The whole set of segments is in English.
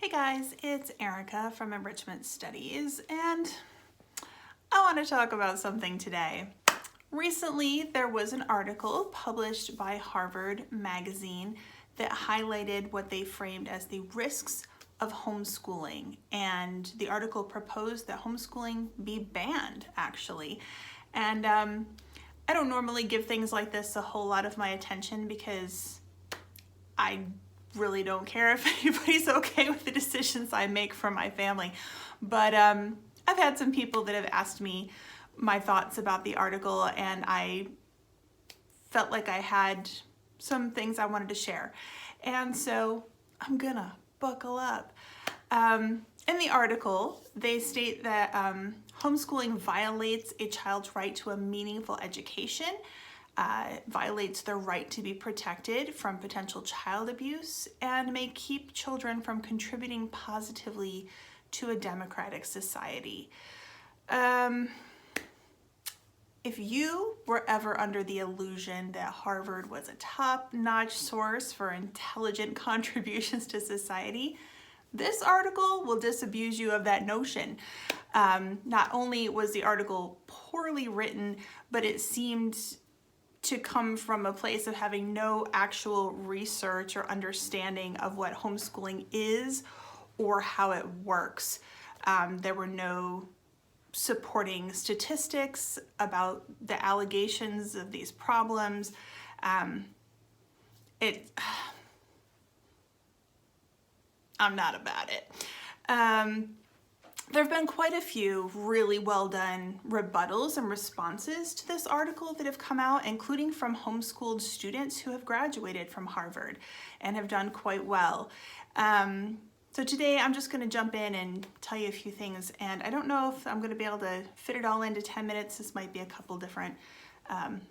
Hey guys, it's Erica from Enrichment Studies, and I want to talk about something today. Recently, there was an article published by Harvard Magazine that highlighted what they framed as the risks of homeschooling, and the article proposed that homeschooling be banned, actually. And I don't normally give things like this a whole lot of my attention because I really don't care if anybody's okay with the decisions I make for my family. But I've had some people that have asked me my thoughts about the article, and I felt like I had some things I wanted to share. And so I'm gonna buckle up. In the article, they state that homeschooling violates a child's right to a meaningful education, violates their right to be protected from potential child abuse, and may keep children from contributing positively to a democratic society. If you were ever under the illusion that Harvard was a top-notch source for intelligent contributions to society, this article will disabuse you of that notion. Not only was the article poorly written, but it seemed to come from a place of having no actual research or understanding of what homeschooling is or how it works. There were no supporting statistics about the allegations of these problems. I'm not about it. There have been quite a few really well done rebuttals and responses to this article that have come out, including from homeschooled students who have graduated from Harvard and have done quite well. So today I'm just going to jump in and tell you a few things, and I don't know if I'm going to be able to fit it all into 10 minutes. This might be a couple different,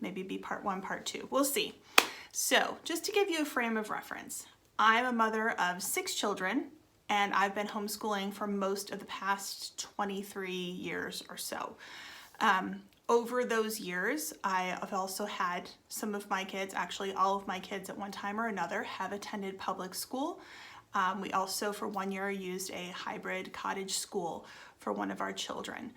maybe be part one, part two. We'll see. So just to give you a frame of reference, I'm a mother of 6 children, and I've been homeschooling for most of the past 23 years or so. Over those years, I have also had some of my kids, actually all of my kids at one time or another, have attended public school. We also, for 1 year, used a hybrid cottage school for one of our children.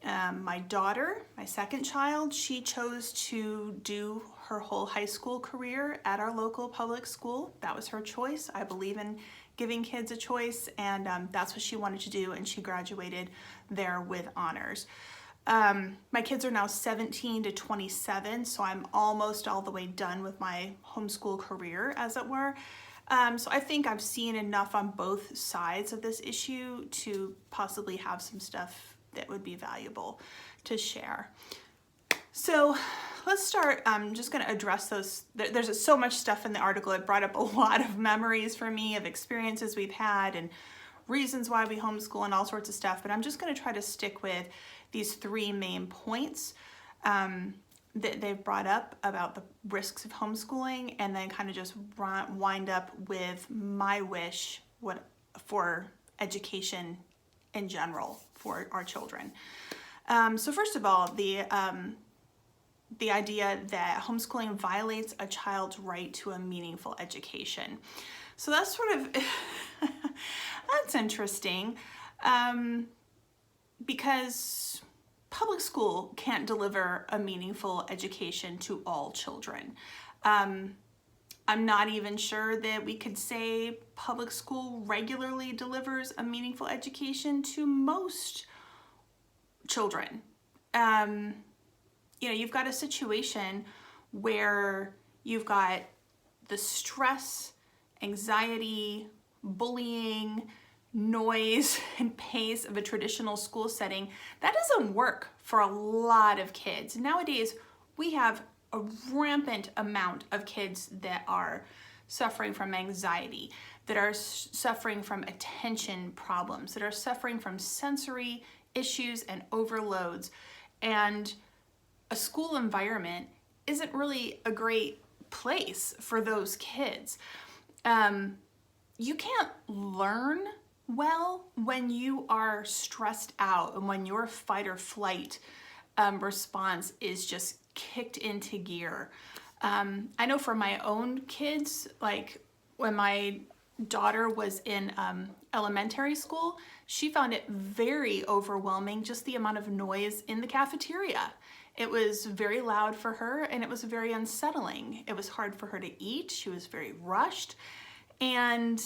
My daughter, my second child, she chose to do her whole high school career at our local public school. That was her choice. I believe in giving kids a choice, and that's what she wanted to do, and she graduated there with honors. My kids are now 17 to 27, so I'm almost all the way done with my homeschool career, as it were. So I think I've seen enough on both sides of this issue to possibly have some stuff that would be valuable to share. So let's start. I'm just going to address those. There's so much stuff in the article. It brought up a lot of memories for me of experiences we've had and reasons why we homeschool and all sorts of stuff. But I'm just going to try to stick with these 3 main points that they've brought up about the risks of homeschooling, and then kind of just wind up with my wish for education in general for our children. So first of all, the idea that homeschooling violates a child's right to a meaningful education. So that's sort of, that's interesting, because public school can't deliver a meaningful education to all children. I'm not even sure that we could say public school regularly delivers a meaningful education to most children. You've got a situation where you've got the stress, anxiety, bullying, noise, and pace of a traditional school setting. That doesn't work for a lot of kids. Nowadays, we have a rampant amount of kids that are suffering from anxiety, that are suffering from attention problems, that are suffering from sensory issues and overloads. And a school environment isn't really a great place for those kids. You can't learn well when you are stressed out and when your fight or flight response is just kicked into gear. I know for my own kids, like when my daughter was in elementary school, she found it very overwhelming, just the amount of noise in the cafeteria. It was very loud for her, and it was very unsettling. It was hard for her to eat. She was very rushed. And,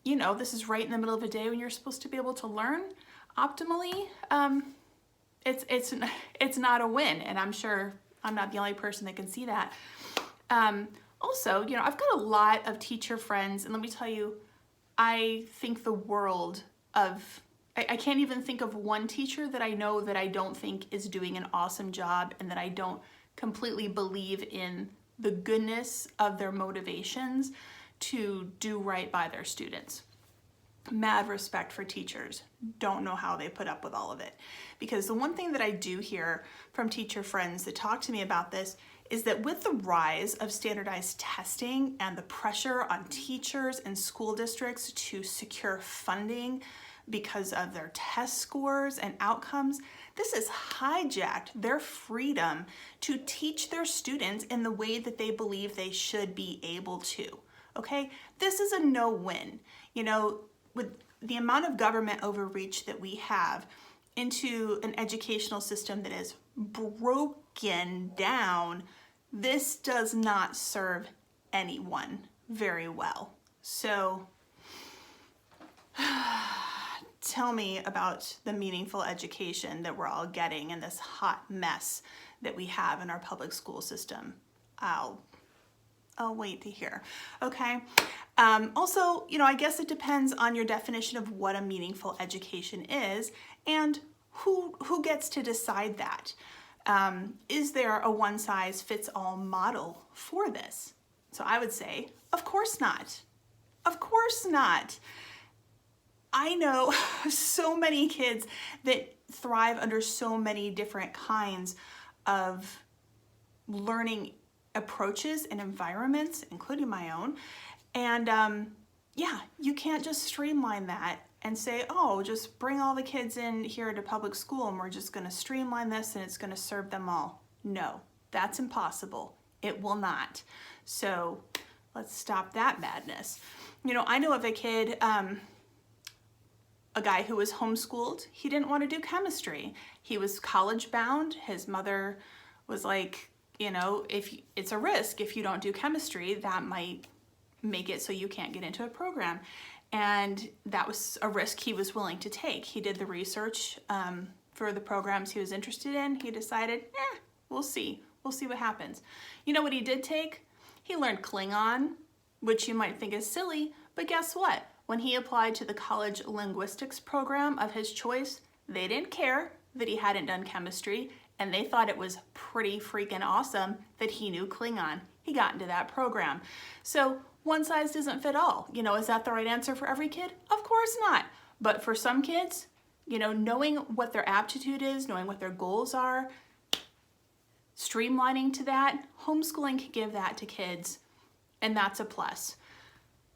you know, this is right in the middle of a day when you're supposed to be able to learn optimally. It's not a win, and I'm sure I'm not the only person that can see that. Also, you know, I've got a lot of teacher friends, and let me tell you, I think the world of, I can't even think of one teacher that I know that I don't think is doing an awesome job and that I don't completely believe in the goodness of their motivations to do right by their students. Mad respect for teachers. Don't know how they put up with all of it. Because the one thing that I do hear from teacher friends that talk to me about this is that with the rise of standardized testing and the pressure on teachers and school districts to secure funding because of their test scores and outcomes, this has hijacked their freedom to teach their students in the way that they believe they should be able to. Okay? This is a no-win. You know, with the amount of government overreach that we have into an educational system that is broken down, this does not serve anyone very well. So tell me about the meaningful education that we're all getting in this hot mess that we have in our public school system. I'll wait to hear, okay? Also, you know, I guess it depends on your definition of what a meaningful education is and who gets to decide that. Is there a one-size-fits-all model for this? So I would say, of course not. Of course not. I know so many kids that thrive under so many different kinds of learning approaches and environments, including my own. And yeah, you can't just streamline that and say, oh, just bring all the kids in here to public school and we're just going to streamline this and it's going to serve them all. No, that's impossible. It will not. So let's stop that madness. You know, I know of a kid, a guy who was homeschooled. He didn't want to do chemistry. He was college bound. His mother was like, you know, if it's a risk, if you don't do chemistry, that might make it so you can't get into a program. And that was a risk he was willing to take. He did the research for the programs he was interested in. He decided, we'll see. We'll see what happens. You know what he did take? He learned Klingon, which you might think is silly, but guess what? When he applied to the college linguistics program of his choice, they didn't care that he hadn't done chemistry, and they thought it was pretty freaking awesome that he knew Klingon. He got into that program. So one size doesn't fit all. You know, is that the right answer for every kid? Of course not. But for some kids, you know, knowing what their aptitude is, knowing what their goals are, streamlining to that, homeschooling can give that to kids, and that's a plus.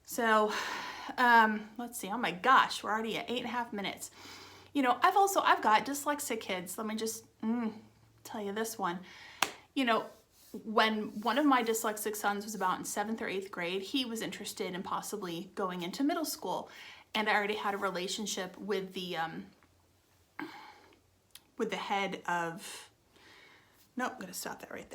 So let's see, oh my gosh, we're already at 8.5 minutes. You know, I've got dyslexic kids. Let me just tell you this one. You know, when one of my dyslexic sons was about in 7th or 8th grade, he was interested in possibly going into middle school. And I already had a relationship with the head of, nope, I'm gonna stop that right there.